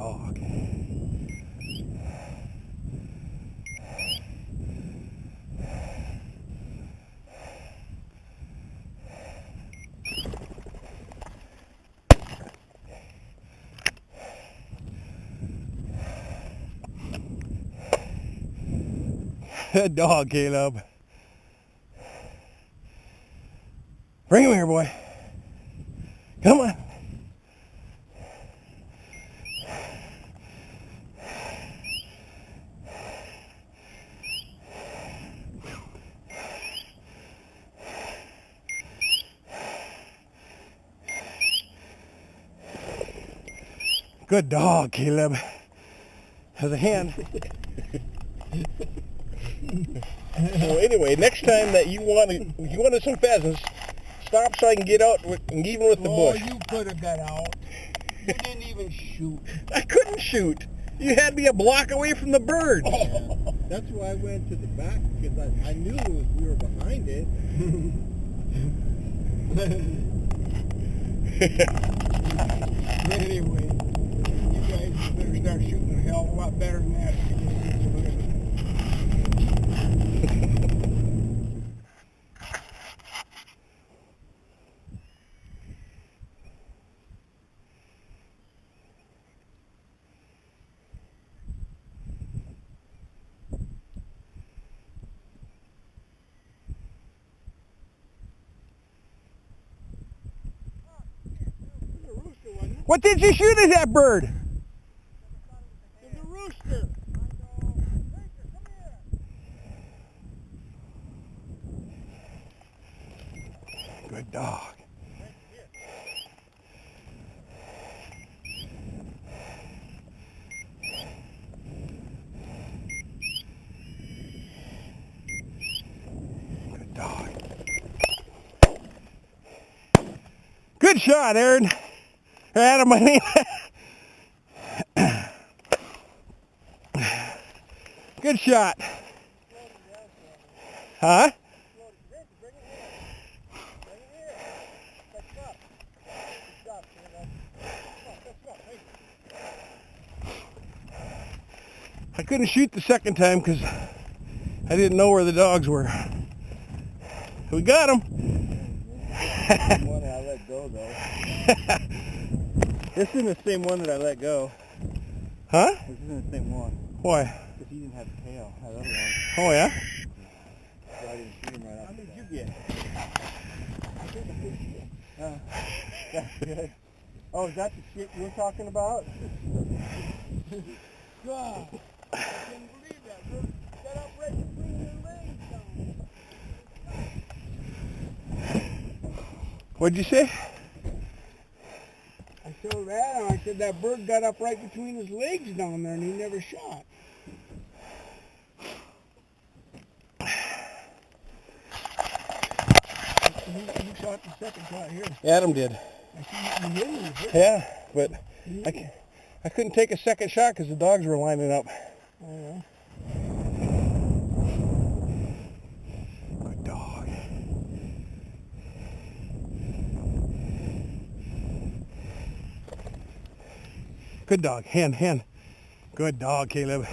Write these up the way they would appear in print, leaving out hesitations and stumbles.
dog. Good dog, Caleb. Bring him here, boy. Come on. Good dog, Caleb. Has a hand. So anyway, next time that you wanted some pheasants, stop so I can get out and even with the bush. Oh, you could have got out. You didn't even shoot. I couldn't shoot. You had me a block away from the bird. Yeah. That's why I went to the back, because I knew we were behind it. Anyway, you guys better start shooting a hell of a lot better than that. What did you shoot at that bird? It's a rooster. Good dog. Good dog. Good shot, Aaron. Adam, I mean. Good shot. Huh? I couldn't shoot the second time because I didn't know where the dogs were. We got them. One that I let go, though. This isn't the same one that I let go. Huh? This isn't the same one. Why? Because he didn't have the tail. That other one. Oh, yeah? So I didn't shoot him right off. How many did you get? I think I did. That's good. Oh, is that the shit you were talking about? God, I can't believe that. Bro. Set up right between your legs. What'd you say? I showed Adam. I said that bird got up right between his legs down there, and he never shot. Who shot the second shot here? Adam did. I see you hit him. Yeah, but I couldn't take a second shot because the dogs were lining up. Oh, yeah. Good dog. Good dog. Hand. Good dog, Caleb.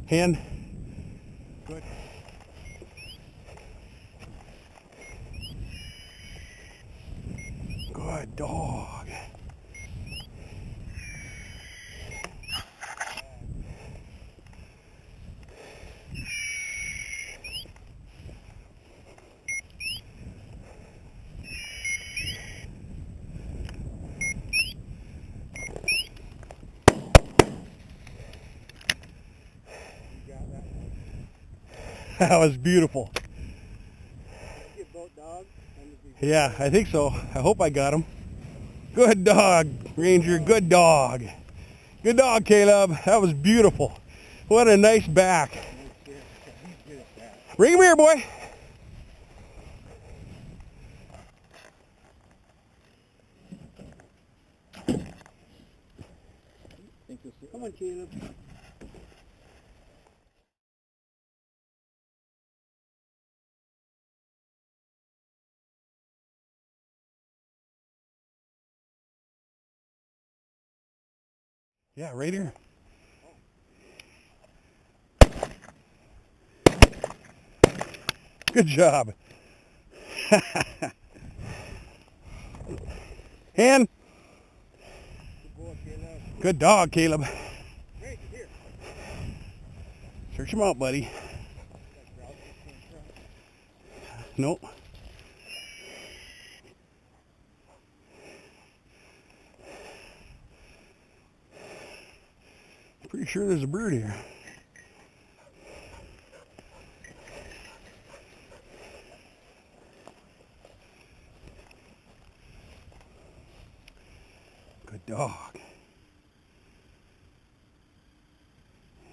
Hand. Good. Good dog. That was beautiful. Get both dogs. Yeah, I think so. I hope I got him. Good dog, Ranger. Good dog. Good dog, Caleb. That was beautiful. What a nice back. Bring him here, boy. Come on, Caleb. Yeah, right here. Good job. Hand. Good dog, Caleb. Search him out, buddy. Nope. Pretty sure there's a bird here. Good dog.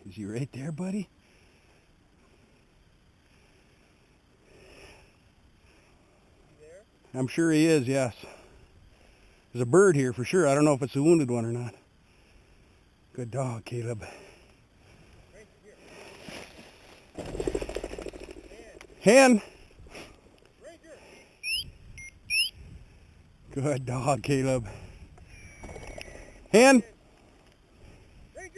Is he right there, buddy? I'm sure he is, yes. There's a bird here for sure. I don't know if it's a wounded one or not. Good dog, Caleb. Hand. Good dog, Caleb. Hand. Right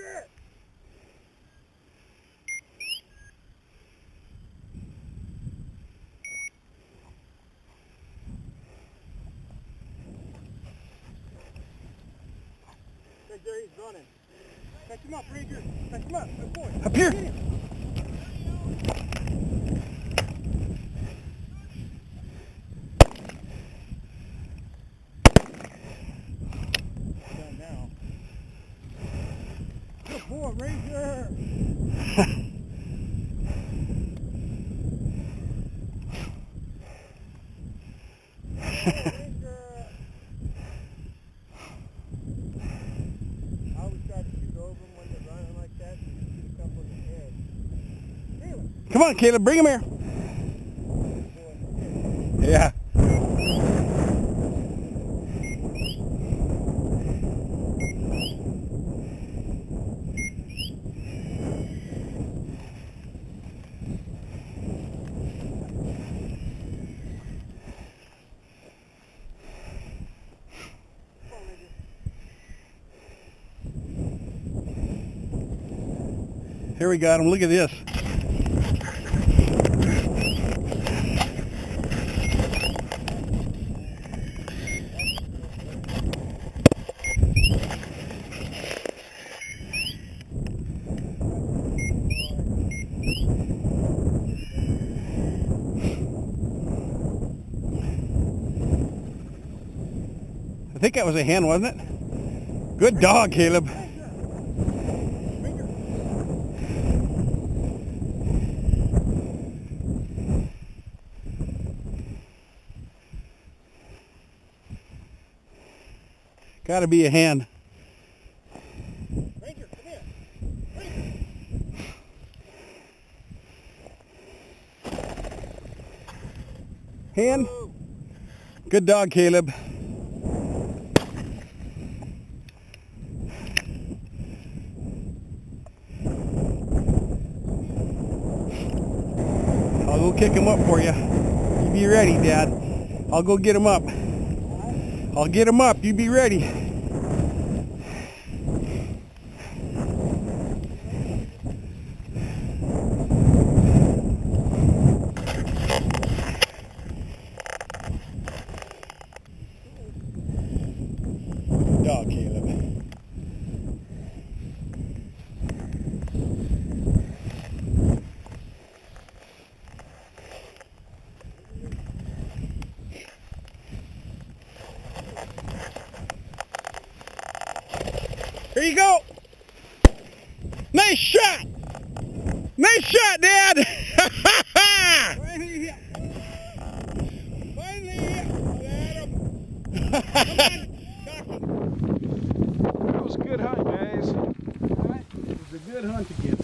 there, he's running. Catch him up, Ranger. Catch him up. Good boy. Up here. Done now. Good boy, Ranger. Come on, Caleb, bring him here. Yeah. Here we got him. Look at this. I think that was a hen, wasn't it? Good dog, Caleb. Gotta be a hen. Ranger, come here. Ranger. Hen. Good dog, Caleb. I'll go kick him up for you. You be ready, Dad. I'll go get him up. I'll get him up. You be ready. Dog, Caleb. Here you go. Nice shot. Nice shot, Dad. Finally hit. Finally hit. That was a good hunt, guys. It was a good hunt again.